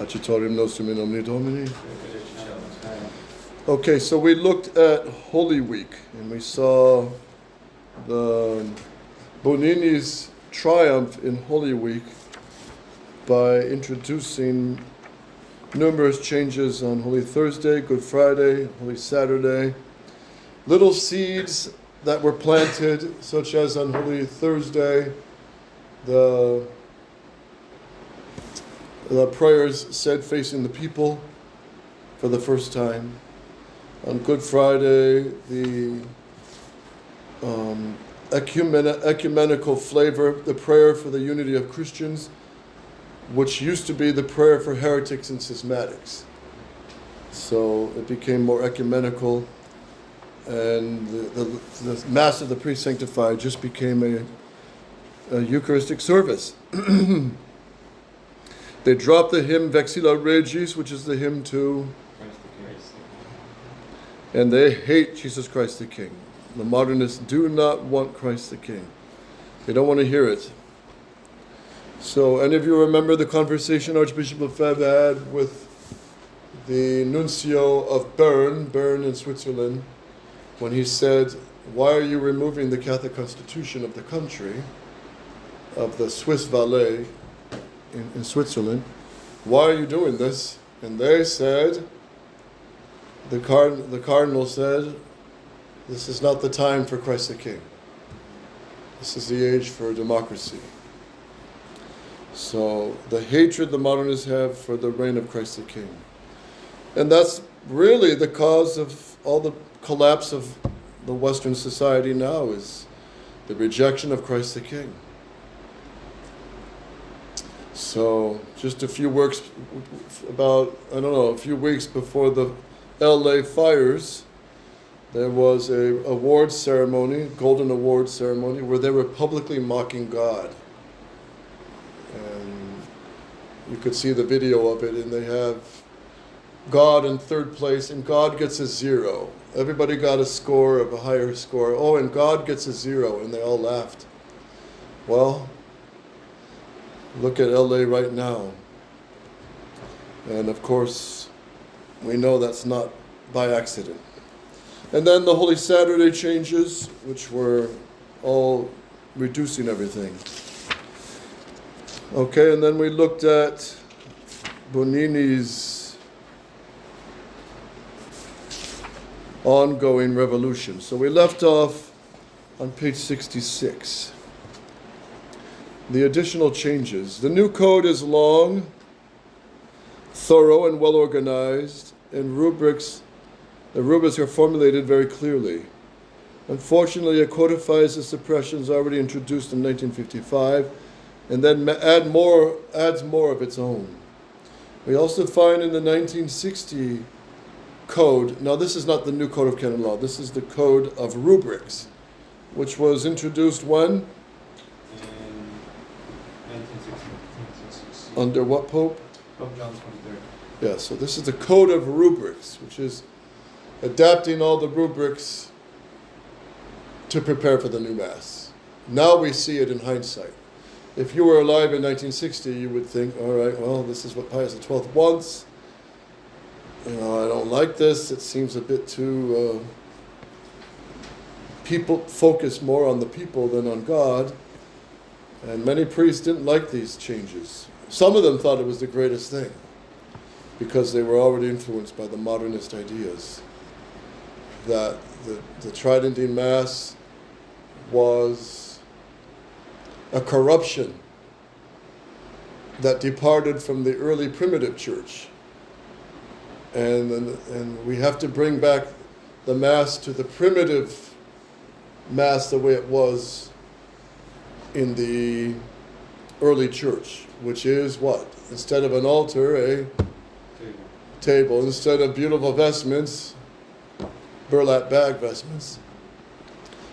Accitorium nostrum in nomine Domini. Okay, so we looked at Holy Week, and we saw the Bonini's triumph in Holy Week by introducing numerous changes on Holy Thursday, Good Friday, Holy Saturday, little seeds that were planted, such as on Holy Thursday, the prayers said facing the people for the first time. On Good Friday, the ecumenical flavor, the prayer for the unity of Christians, which used to be the prayer for heretics and schismatics. So it became more ecumenical, and the Mass of the Pre-Sanctified just became a Eucharistic service. They dropped the hymn Vexilla Regis, which is the hymn to, and they hate Jesus Christ the King. The modernists do not want Christ the King. They don't want to hear it. So, any of you remember the conversation Archbishop Lefebvre had with the nuncio of Bern in Switzerland, when he said, "Why are you removing the Catholic constitution of the country, of the Swiss Valais in Switzerland? Why are you doing this?" And they said, the cardinal said, "This is not the time for Christ the King. This is the age for democracy." So the hatred the modernists have for the reign of Christ the King. And that's really the cause of all the collapse of the Western society now, is the rejection of Christ the King. So just a few weeks before the LA fires, there was a award ceremony, golden award ceremony, where they were publicly mocking God. And you could see the video of it, and they have God in third place, and God gets a 0. Everybody got a score of a higher score. Oh, and God gets a 0, and they all laughed. Well, look at LA right now. And of course, we know that's not by accident. And then the Holy Saturday changes, which were all reducing everything. Okay, and then we looked at Bonini's ongoing revolution. So we left off on page 66. The additional changes. The new code is long, thorough, and well organized, and the rubrics are formulated very clearly. Unfortunately, it codifies the suppressions already introduced in 1955, and then adds more of its own. We also find in the 1960 code, now this is not the new code of canon law, this is the code of rubrics, which was introduced when? In 1966. Under what pope? Pope John 23rd. Yeah, so this is the code of rubrics, which is adapting all the rubrics to prepare for the new Mass. Now we see it in hindsight. If you were alive in 1960, you would think, all right, well, this is what Pius XII wants. I don't like this. It seems a bit too people focus more on the people than on God. And many priests didn't like these changes. Some of them thought it was the greatest thing, because they were already influenced by the modernist ideas that the Tridentine Mass was a corruption that departed from the early primitive church. And we have to bring back the Mass to the primitive Mass the way it was in the early church, which is what? Instead of an altar, a table. Instead of beautiful vestments, burlap bag vestments.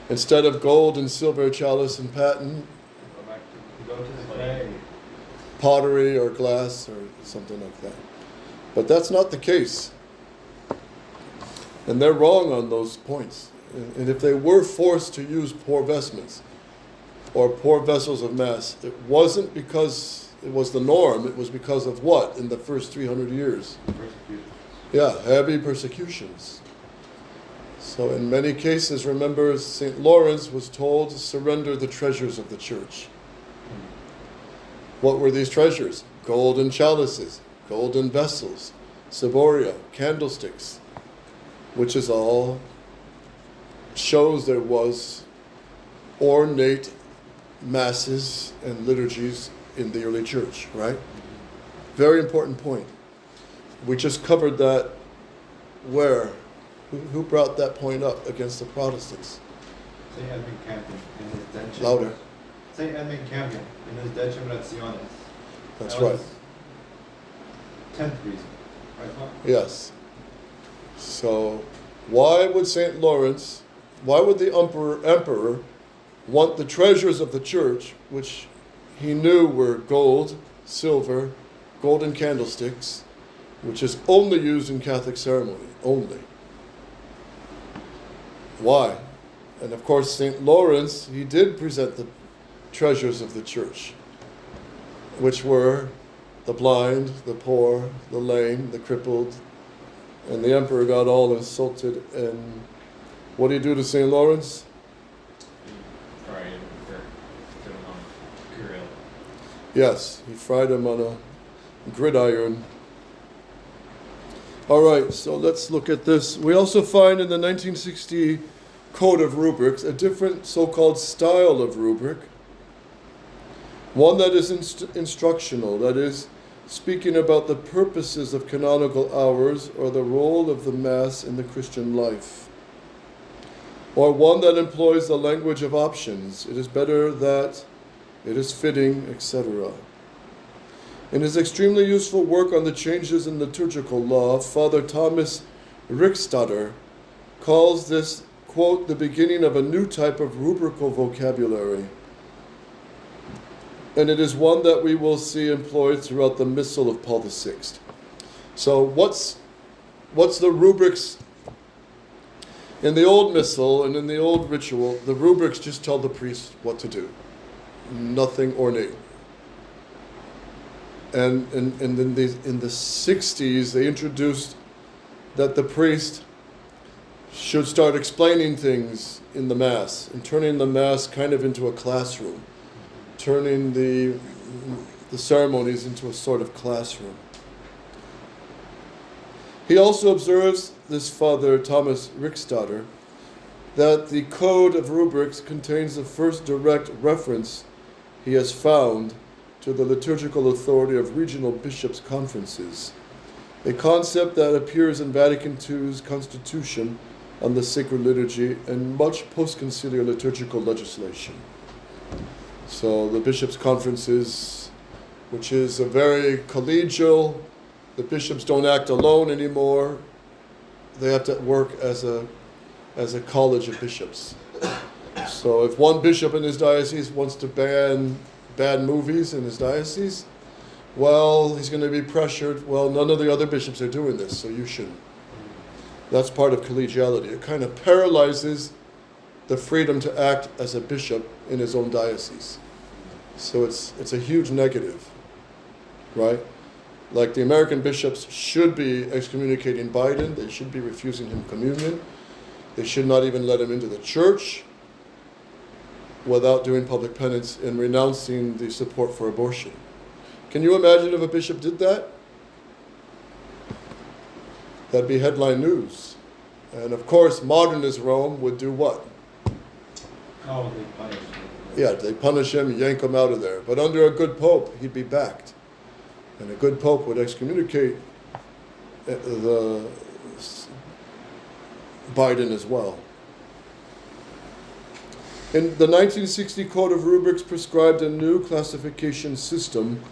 Instead of gold and silver chalice and paten, Go to the clay. pottery or glass or something like that. But that's not the case. And they're wrong on those points. And if they were forced to use poor vestments or poor vessels of Mass, it wasn't because it was the norm. It was because of what in the first 300 years? Persecution. Yeah, heavy persecutions. So in many cases, remember, St. Lawrence was told to surrender the treasures of the church. What were these treasures? Golden chalices, golden vessels, ciboria, candlesticks, which is all shows there was ornate masses and liturgies in the early church, right? Very important point. We just covered that where? Who brought that point up against the Protestants? St. Edmund Campion in his Dencem. Louder. St. Edmund Campion in his Dencem Rationis. That's That right. was 10th reason, right, Mark? Yes. So why would St. Lawrence, why would the emperor want the treasures of the church, which he knew were gold, silver, golden candlesticks, which is only used in Catholic ceremony, only? Why? And of course, St. Lawrence, he did present the treasures of the church, which were the blind, the poor, the lame, the crippled, and the emperor got all insulted. And what did he do to St. Lawrence? Fried him or put him on a grill. Yes, he fried him on a gridiron. All right, so let's look at this. We also find in the 1960 Code of Rubrics a different so-called style of rubric. One that is instructional, that is, speaking about the purposes of canonical hours or the role of the Mass in the Christian life. Or one that employs the language of options. It is better that, it is fitting, etc. In his extremely useful work on the changes in liturgical law, Father Thomas Rickstatter calls this, quote, the beginning of a new type of rubrical vocabulary. And it is one that we will see employed throughout the Missal of Paul VI. So what's the rubrics? In the old Missal and in the old ritual, the rubrics just tell the priest what to do. Nothing ornate. And in the 60s, they introduced that the priest should start explaining things in the Mass and turning the Mass kind of into a classroom, turning the ceremonies into a sort of classroom. He also observes, this Father Thomas Rickstatter, that the Code of Rubrics contains the first direct reference he has found to the liturgical authority of regional bishops' conferences, a concept that appears in Vatican II's Constitution on the Sacred Liturgy and much post-conciliar liturgical legislation. So the bishops' conferences, which is a very collegial, the bishops don't act alone anymore. They have to work as a college of bishops. So if one bishop in his diocese wants to ban bad movies in his diocese, well, he's going to be pressured. Well, none of the other bishops are doing this, so you shouldn't. That's part of collegiality. It kind of paralyzes the freedom to act as a bishop in his own diocese. So it's a huge negative, right? Like the American bishops should be excommunicating Biden. They should be refusing him communion. They should not even let him into the church without doing public penance and renouncing the support for abortion. Can you imagine if a bishop did that? That'd be headline news. And of course, modernist Rome would do what? Oh, they punish him. Yeah, they punish him, yank him out of there. But under a good pope, he'd be backed. And a good pope would excommunicate the Biden as well. In the 1960 Code of Rubrics prescribed a new classification system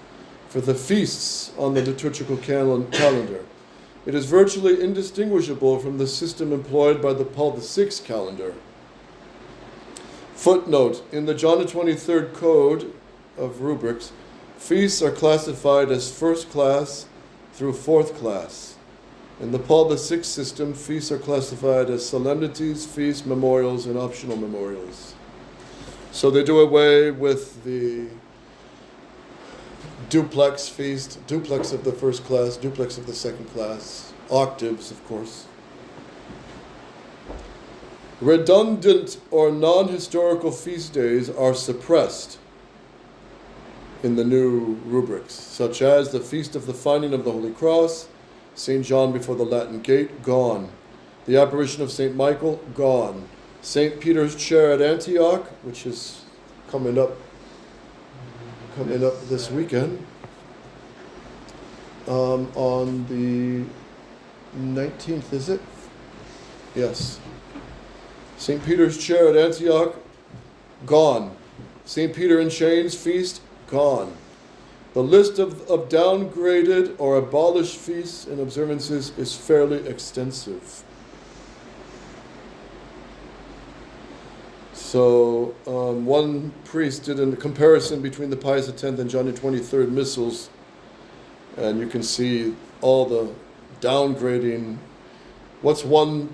for the feasts on the liturgical calendar. It is virtually indistinguishable from the system employed by the Paul VI calendar. Footnote, in the John the 23rd Code of Rubrics, feasts are classified as first class through fourth class. In the Paul VI system, feasts are classified as solemnities, feasts, memorials, and optional memorials. So they do away with the duplex feast, duplex of the first class, duplex of the second class, octaves, of course. Redundant or non-historical feast days are suppressed in the new rubrics, such as the Feast of the Finding of the Holy Cross, St. John before the Latin Gate, gone. The apparition of St. Michael, gone. St. Peter's Chair at Antioch, which is coming up this weekend, on the 19th, is it? Yes. St. Peter's Chair at Antioch, gone. St. Peter in Chains feast, gone. The list of downgraded or abolished feasts and observances is fairly extensive. So one priest did a comparison between the Pius X and John the 23rd missals, and you can see all the downgrading. What's one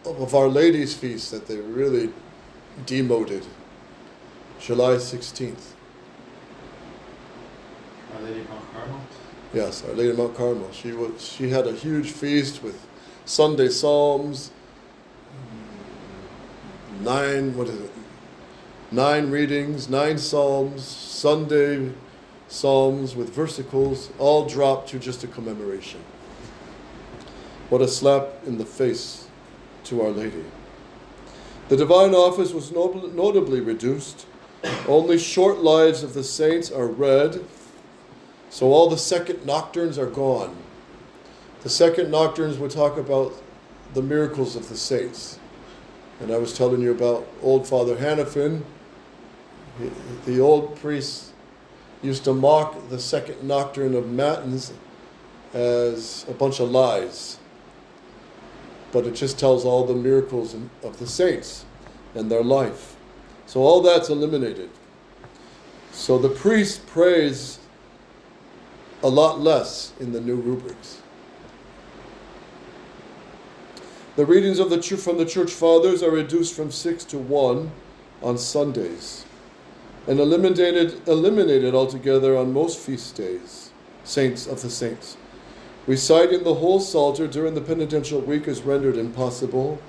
of Our Lady's feasts that they really demoted? July 16th. Our Lady of Mount Carmel? Yes, Our Lady of Mount Carmel. She had a huge feast with Sunday psalms, 9 readings, 9 psalms, Sunday psalms with versicles, all dropped to just a commemoration. What a slap in the face to Our Lady. The divine office was notably reduced. Only short lives of the saints are read, so all the second nocturnes are gone. The second nocturnes would talk about the miracles of the saints. And I was telling you about old Father Hannafin. The old priests used to mock the second nocturne of Matins as a bunch of lies. But it just tells all the miracles of the saints and their life. So all that's eliminated. So the priest prays a lot less in the new rubrics. The readings of from the Church Fathers are reduced from 6 to 1 on Sundays, and eliminated altogether on most feast days, saints of the saints. Reciting the whole Psalter during the penitential week is rendered impossible,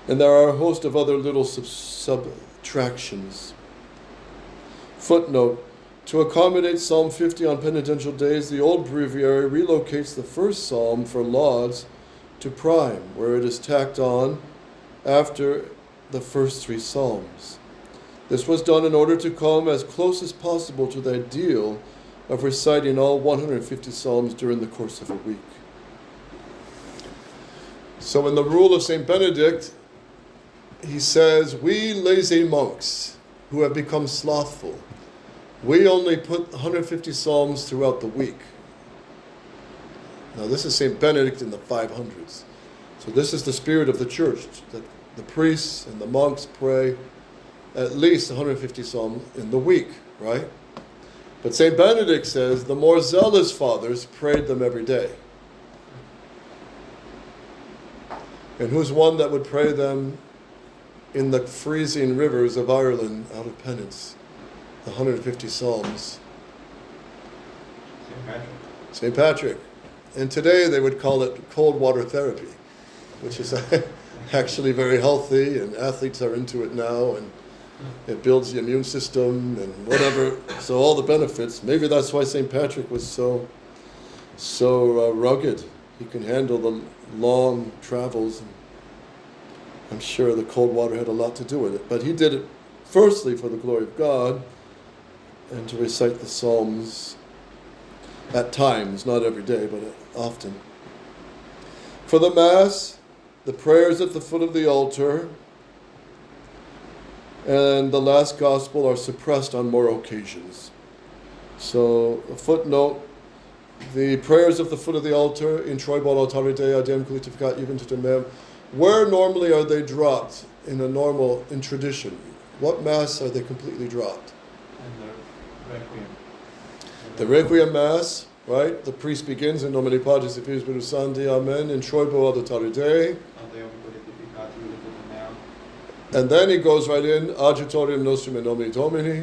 and there are a host of other little subtractions. Footnote: to accommodate Psalm 50 on penitential days, the old breviary relocates the first psalm for lauds to prime, where it is tacked on after the first 3 psalms. This was done in order to come as close as possible to the ideal of reciting all 150 psalms during the course of a week. So in the rule of St. Benedict, he says, we lazy monks who have become slothful, we only put 150 psalms throughout the week. Now this is St. Benedict in the 500s. So this is the spirit of the church, that the priests and the monks pray at least 150 psalms in the week, right? But St. Benedict says the more zealous fathers prayed them every day. And who's one that would pray them in the freezing rivers of Ireland out of penance? The 150 psalms. St. Patrick. St. Patrick. And today they would call it cold water therapy, which is actually very healthy, and athletes are into it now, and it builds the immune system and whatever. So all the benefits. Maybe that's why St. Patrick was so rugged. He can handle the long travels. And I'm sure the cold water had a lot to do with it. But he did it firstly for the glory of God and to recite the Psalms at times, not every day, but often. For the Mass, the prayers at the foot of the altar and the last Gospel are suppressed on more occasions. So, a footnote, the prayers of the foot of the altar, in Troibal Altare Dei, Adem Glutificat Juventutem Meam, where normally are they dropped in tradition? What Mass are they completely dropped? And the Requiem. The Requiem Mass, right? The priest begins in Nomine Patris et Filii Spiritus Sancti, Amen, in Troibal Altare Dei. And then he goes right in, Adjutorium Nostrum in Nomine Domini.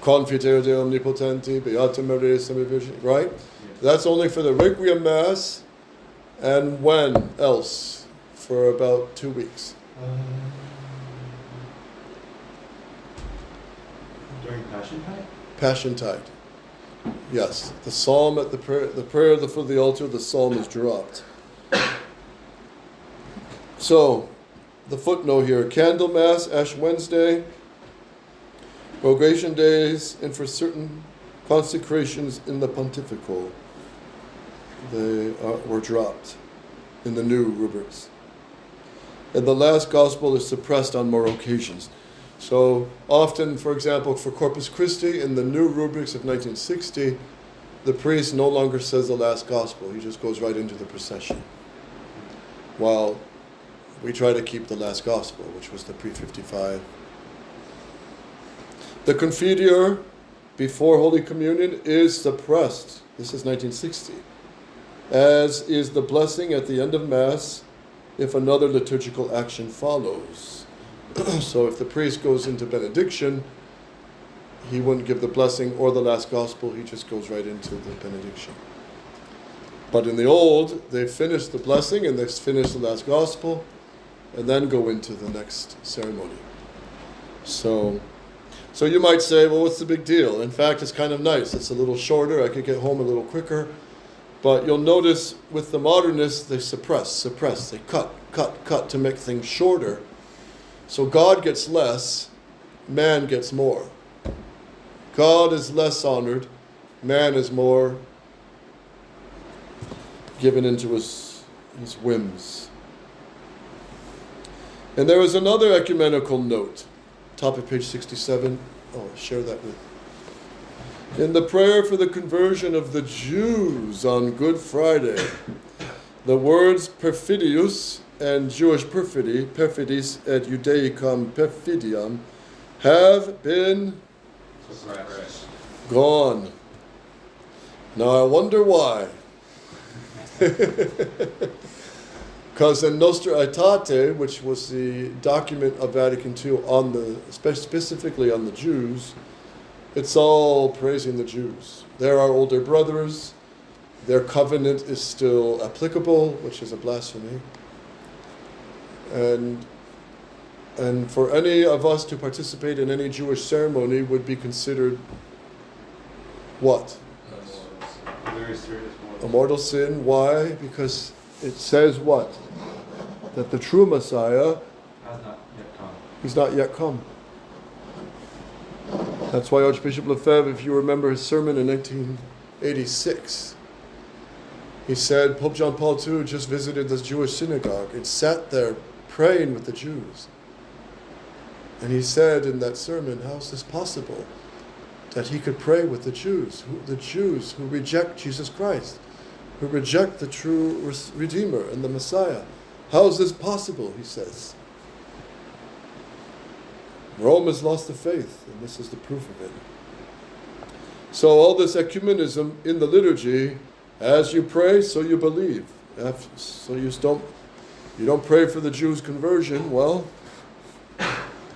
Confiteor de omnipotenti, Beata Maria Semivirgine, right? That's only for the Requiem Mass, and when else? For about 2 weeks. During Passiontide? Passiontide. Yes, the psalm at the prayer at the foot of the altar, the psalm is dropped. So, the footnote here, Candlemas, Ash Wednesday, Rogation Days, and for certain consecrations in the Pontifical, they were dropped in the new rubrics. And the last gospel is suppressed on more occasions. So often, for example, for Corpus Christi, in the new rubrics of 1960, the priest no longer says the last gospel. He just goes right into the procession. While we try to keep the last gospel, which was the pre-55. The Confiteor before Holy Communion is suppressed. This is 1960. As is the blessing at the end of Mass if another liturgical action follows. So if the priest goes into benediction, he wouldn't give the blessing or the last gospel, he just goes right into the benediction. But in the old, they finish the blessing and they finish the last gospel and then go into the next ceremony. So you might say, well, what's the big deal? In fact, it's kind of nice. It's a little shorter. I could get home a little quicker. But you'll notice with the modernists, they suppress. They cut to make things shorter. So God gets less, man gets more. God is less honored, man is more given into his whims. And there is another ecumenical note, top of page 67. I'll share that with you. In the prayer for the conversion of the Jews on Good Friday, the words perfidius and Jewish perfidy, perfidis et Judaicum perfidiam, have been gone. Now I wonder why. Because in Nostra Aetate, which was the document of Vatican II specifically on the Jews, it's all praising the Jews. They're our older brothers. Their covenant is still applicable, which is a blasphemy. And for any of us to participate in any Jewish ceremony would be considered what? A very serious A mortal sin. Why? Because it says what? That the true Messiah has not yet come. he's not yet come. That's why Archbishop Lefebvre, if you remember his sermon in 1986, he said Pope John Paul II just visited this Jewish synagogue and sat there praying with the Jews. And he said in that sermon, how is this possible? That he could pray with the Jews who reject Jesus Christ, who reject the true Redeemer and the Messiah. How is this possible, he says. Rome has lost the faith, and this is the proof of it. So all this ecumenism in the liturgy, as you pray, so you believe. So you don't pray for the Jews' conversion, well,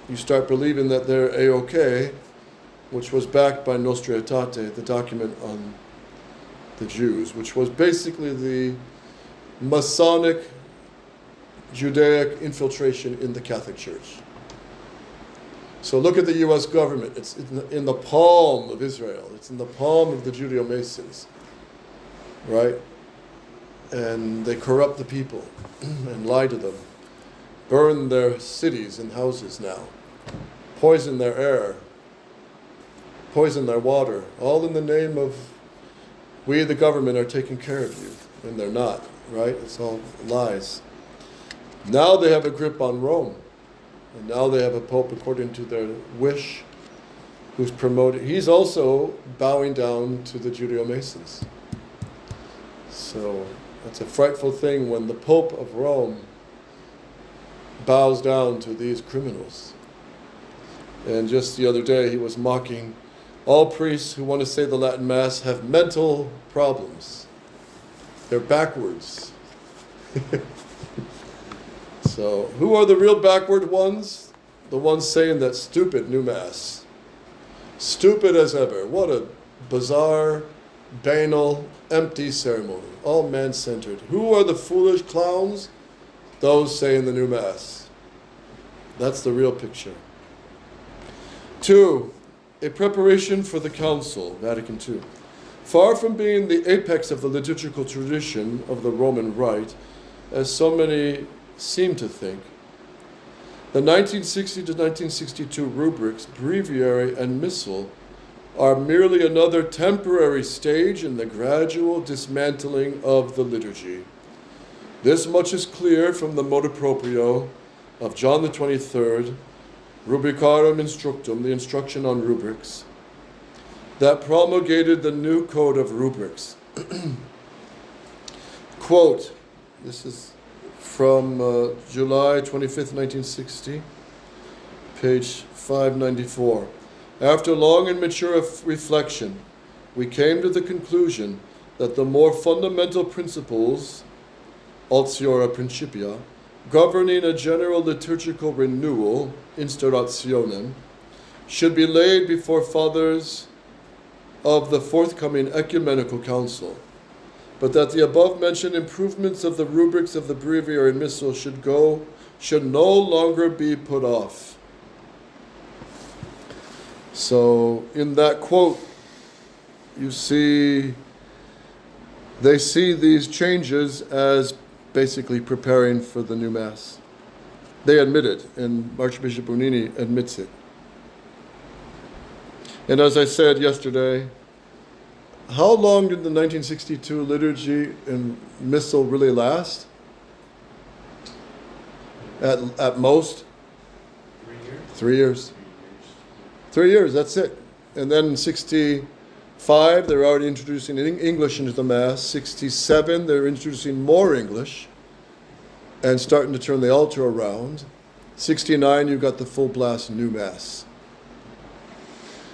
you start believing that they're A-OK, which was backed by Nostra Aetate, the document on the Jews, which was basically the Masonic Judaic infiltration in the Catholic Church. So look at the U.S. government. It's in the palm of Israel. It's in the palm of the Judeo-Masons, right? And they corrupt the people and lie to them, burn their cities and houses now, poison their air, poison their water, all in the name of we, the government, are taking care of you, and they're not, right? It's all lies. Now they have a grip on Rome. And now they have a pope according to their wish, who's promoting. He's also bowing down to the Judeo-Masons. So that's a frightful thing when the Pope of Rome bows down to these criminals. And just the other day he was mocking all priests who want to say the Latin Mass have mental problems. They're backwards. So, who are the real backward ones? The ones saying that stupid new Mass. Stupid as ever. What a bizarre, banal, empty ceremony. All man-centered. Who are the foolish clowns? Those saying the new Mass. That's the real picture. 2. A preparation for the Council, Vatican II. Far from being the apex of the liturgical tradition of the Roman Rite, as so many seem to think, the 1960 to 1962 rubrics, breviary, and missal are merely another temporary stage in the gradual dismantling of the liturgy. This much is clear from the motu proprio of John the 23rd, Rubricarum Instructum, the instruction on rubrics, that promulgated the new code of rubrics. Quote, this is from July 25th, 1960, page 594. After long and mature reflection, we came to the conclusion that the more fundamental principles, Altiora Principia, governing a general liturgical renewal, Instaurationem, should be laid before fathers of the forthcoming ecumenical council, but that the above-mentioned improvements of the rubrics of the breviary and missal should no longer be put off. So in that quote, you see, they see these changes as basically preparing for the new Mass. They admit it, and Archbishop Bonini admits it. And as I said yesterday, how long did the 1962 liturgy and missal really last? At most? 3 years? 3 years. 3 years, that's it. And then in 65, they're already introducing English into the Mass. 67, they're introducing more English and starting to turn the altar around. 69, you've got the full blast new Mass.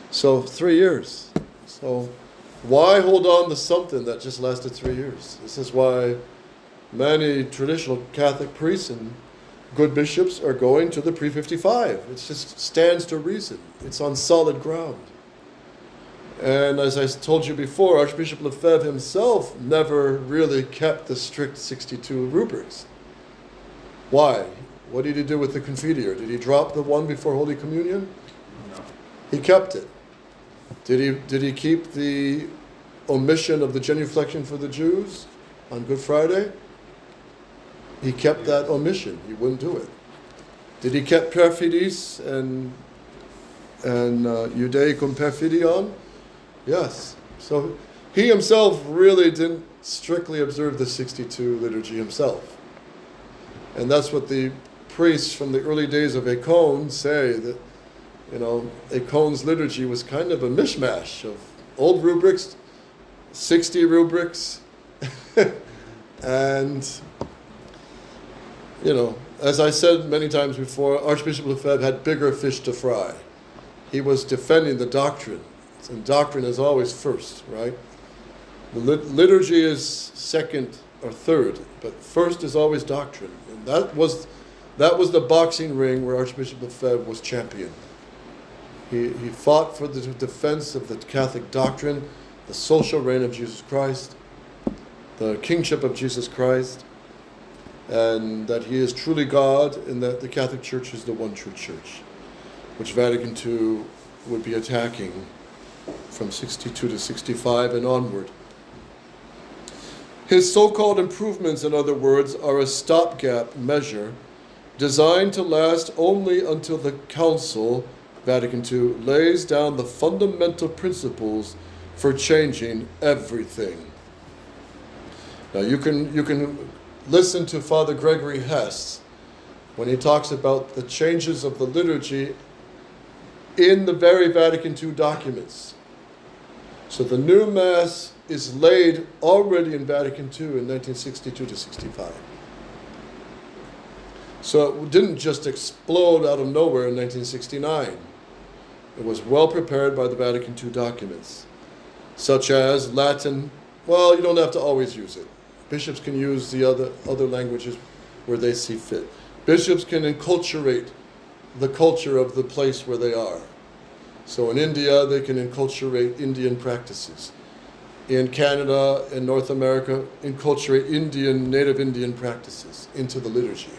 So 3 years. So why hold on to something that just lasted 3 years? This is why many traditional Catholic priests and good bishops are going to the pre-55. It just stands to reason. It's on solid ground. And as I told you before, Archbishop Lefebvre himself never really kept the strict 62 rubrics. Why? What did he do with the Confiteor? Did he drop the one before Holy Communion? No. He kept it. Did he keep the omission of the genuflection for the Jews on Good Friday? He kept that omission. He wouldn't do it. Did he keep Perfidis and Judaicum Perfidion? Yes. So he himself really didn't strictly observe the 62 liturgy himself. And that's what the priests from the early days of Écône say, that, you know, Écône's liturgy was kind of a mishmash of old rubrics, 60 rubrics, and, you know, as I said many times before, Archbishop Lefebvre had bigger fish to fry. He was defending the doctrine, and doctrine is always first, right? The liturgy is second or third, but first is always doctrine. And that was the boxing ring where Archbishop Lefebvre was champion. He fought for the defense of the Catholic doctrine, the social reign of Jesus Christ, the kingship of Jesus Christ, and that he is truly God, and that the Catholic Church is the one true church, which Vatican II would be attacking from 62 to 65 and onward. His so-called improvements, in other words, are a stopgap measure designed to last only until the Council, Vatican II, lays down the fundamental principles for changing everything. Now you can listen to Father Gregory Hess when he talks about the changes of the liturgy in the very Vatican II documents. So the new Mass is laid already in Vatican II in 1962 to 65. So it didn't just explode out of nowhere in 1969. It was well prepared by the Vatican II documents, such as Latin. Well, you don't have to always use it. Bishops can use the other languages where they see fit. Bishops can enculturate the culture of the place where they are. So in India, they can enculturate Indian practices. In Canada and North America, enculturate native Indian practices into the liturgy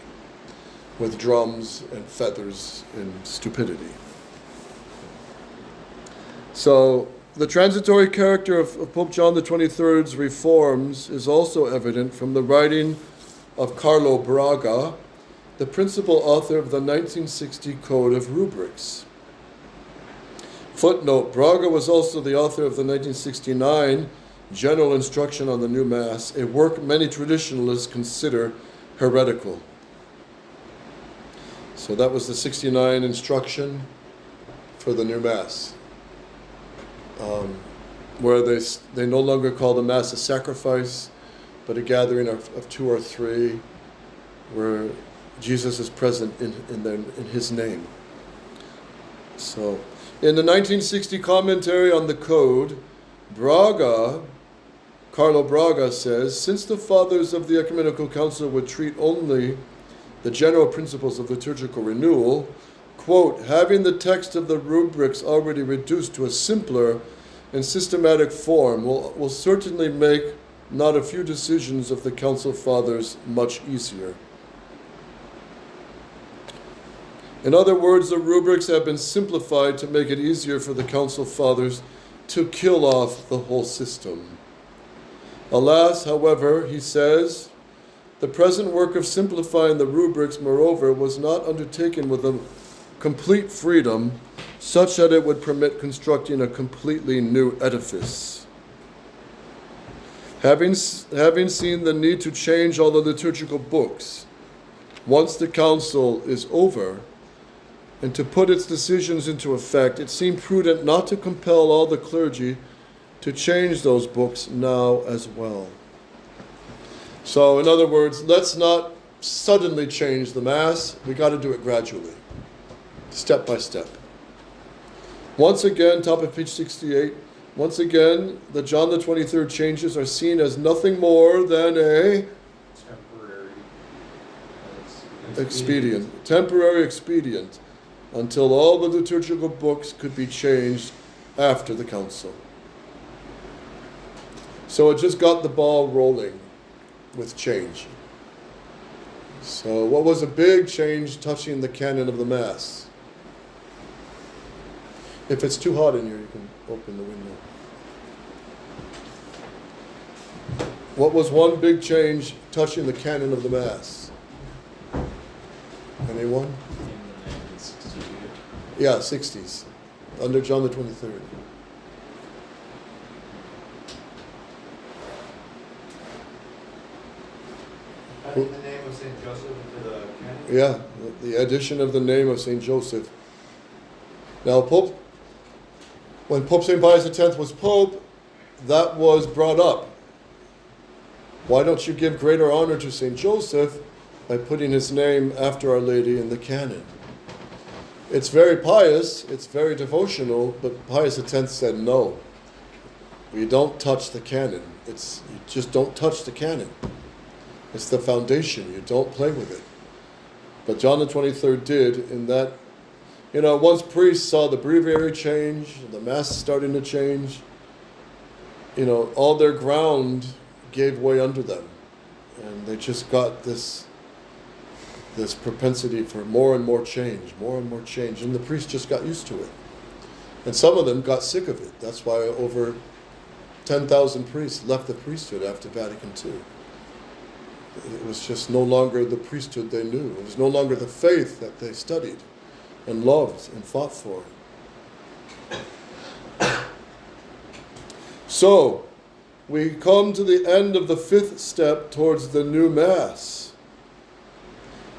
with drums and feathers and stupidity. So the transitory character of Pope John the 23rd's reforms is also evident from the writing of Carlo Braga, the principal author of the 1960 Code of Rubrics. Footnote, Braga was also the author of the 1969 General Instruction on the New Mass, a work many traditionalists consider heretical. So that was the 69 instruction for the New Mass, where they no longer call the Mass a sacrifice, but a gathering of two or three, where Jesus is present in his name. So, in the 1960 commentary on the Code, Carlo Braga says, since the fathers of the Ecumenical Council would treat only the general principles of liturgical renewal, quote, having the text of the rubrics already reduced to a simpler and systematic form will certainly make not a few decisions of the Council Fathers much easier. In other words, the rubrics have been simplified to make it easier for the Council Fathers to kill off the whole system. Alas, however, he says, the present work of simplifying the rubrics, moreover, was not undertaken with a complete freedom such that it would permit constructing a completely new edifice. Having seen the need to change all the liturgical books, once the council is over, and to put its decisions into effect, it seemed prudent not to compel all the clergy to change those books now as well. So, in other words, let's not suddenly change the Mass. We got to do it gradually, step by step. Once again, top of page 68, once again, the John the 23rd changes are seen as nothing more than a temporary expedient, until all the liturgical books could be changed after the council. So it just got the ball rolling with change. So what was a big change touching the canon of the Mass? If it's too hot in here, you can open the window. What was one big change touching the canon of the Mass? Anyone? In the 1960s. Yeah, 60s, under John the 23rd. Adding the name of St. Joseph into the canon? Yeah, the addition of the name of St. Joseph. Now, when Pope St. Pius X was Pope, that was brought up. Why don't you give greater honor to St. Joseph by putting his name after Our Lady in the canon? It's very pious, it's very devotional, but Pius X said no. You don't touch the canon. You just don't touch the canon. It's the foundation. You don't play with it. But John the 23rd did in that, once priests saw the breviary change, the Mass starting to change, all their ground gave way under them. And they just got this propensity for more and more change. And the priests just got used to it. And some of them got sick of it. That's why over 10,000 priests left the priesthood after Vatican II. It was just no longer the priesthood they knew. It was no longer the faith that they studied and loved and fought for. So, we come to the end of the fifth step towards the new Mass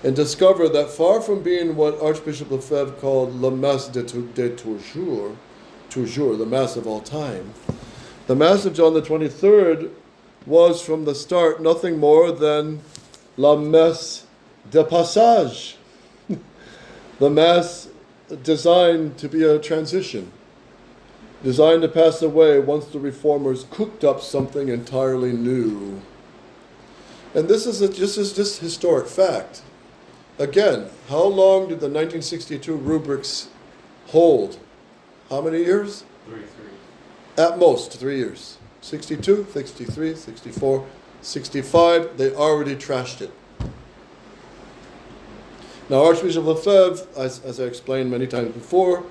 and discover that far from being what Archbishop Lefebvre called la Messe de toujours, the Mass of all time, the Mass of John the 23rd was from the start nothing more than la Messe de passage, the Mass designed to be a transition, designed to pass away once the Reformers cooked up something entirely new. And this is just historic fact. Again, how long did the 1962 rubrics hold? how many years? 3. At most 3 years. 62, 63, 64, 65, they already trashed it. Now Archbishop Lefebvre, as I explained many times before,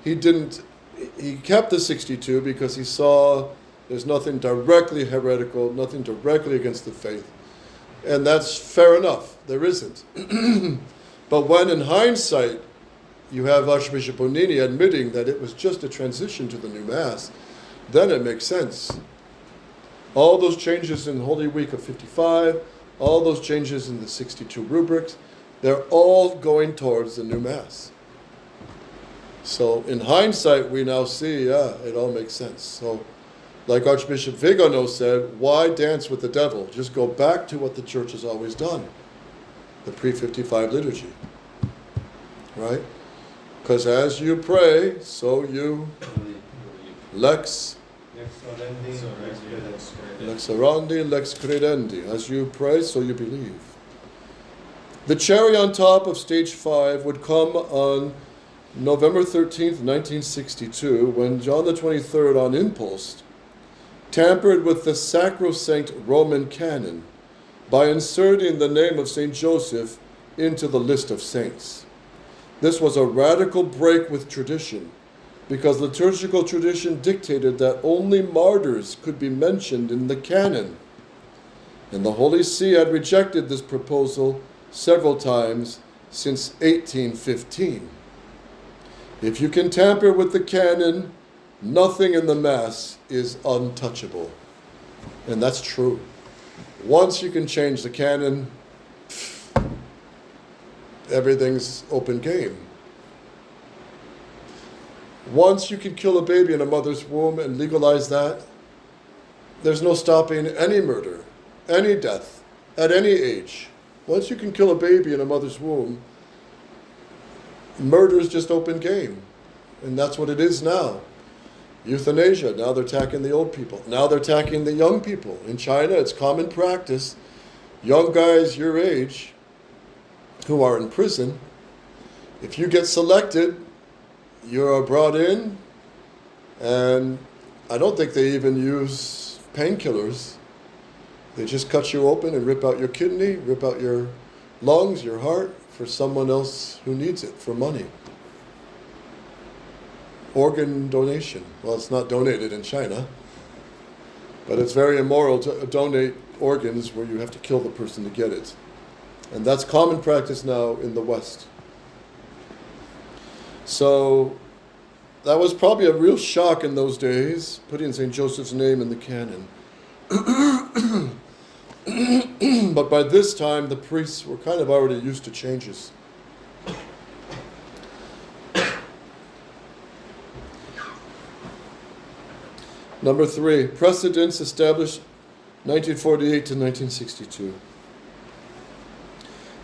he kept the 62 because he saw there's nothing directly heretical, nothing directly against the faith. And that's fair enough, there isn't. But when in hindsight, you have Archbishop Bonini admitting that it was just a transition to the new Mass, then it makes sense. All those changes in Holy Week of 55, all those changes in the 62 rubrics, they're all going towards the new Mass. So in hindsight, we now see, it all makes sense. So like Archbishop Vigano said, why dance with the devil? Just go back to what the Church has always done, the pre-55 liturgy, right? Because as you pray, so you lex orandi, lex credendi. As you pray, so you believe. The cherry on top of stage 5 would come on November 13th, 1962, when John the 23rd, on impulse, tampered with the sacrosanct Roman canon by inserting the name of St. Joseph into the list of saints. This was a radical break with tradition, because liturgical tradition dictated that only martyrs could be mentioned in the canon. And the Holy See had rejected this proposal several times since 1815. If you can tamper with the canon, nothing in the Mass is untouchable. And that's true. Once you can change the canon, everything's open game. Once you can kill a baby in a mother's womb and legalize that, there's no stopping any murder, any death, at any age. Once you can kill a baby in a mother's womb, murder is just open game. And that's what it is now. Euthanasia, now they're attacking the old people. Now they're attacking the young people. In China, it's common practice. Young guys your age who are in prison, if you get selected, you're brought in, and I don't think they even use painkillers. They just cut you open and rip out your kidney, rip out your lungs, your heart, for someone else who needs it for money. Organ donation. Well, it's not donated in China, but it's very immoral to donate organs where you have to kill the person to get it. And that's common practice now in the West. So that was probably a real shock in those days, putting St. Joseph's name in the canon. But by this time, the priests were kind of already used to changes. Number 3, precedents established 1948 to 1962.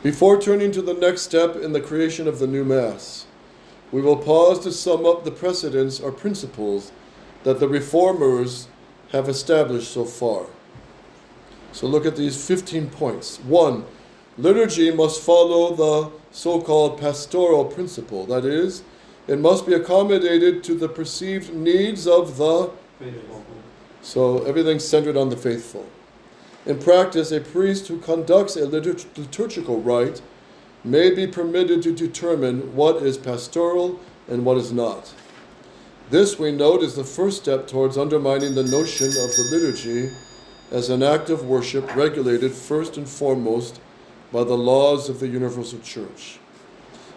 Before turning to the next step in the creation of the new Mass, we will pause to sum up the precedents or principles that the Reformers have established so far. So look at these 15 points. 1, liturgy must follow the so-called pastoral principle. That is, it must be accommodated to the perceived needs of the faithful. So everything's centered on the faithful. In practice, a priest who conducts a liturgical rite may be permitted to determine what is pastoral and what is not. This, we note, is the first step towards undermining the notion of the liturgy as an act of worship regulated first and foremost by the laws of the universal church.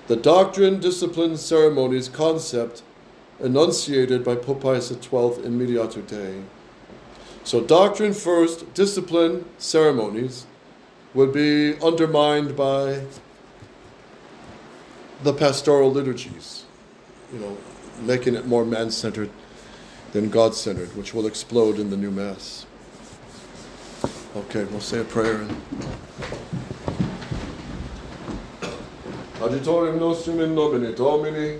The doctrine, discipline, ceremonies concept enunciated by Pope Pius XII in Mediator Dei. So doctrine first, discipline, ceremonies would be undermined by the pastoral liturgies, making it more man-centered than God-centered, which will explode in the new Mass. Okay, we'll say a prayer. Adiutorium nostrum in nomine Domini.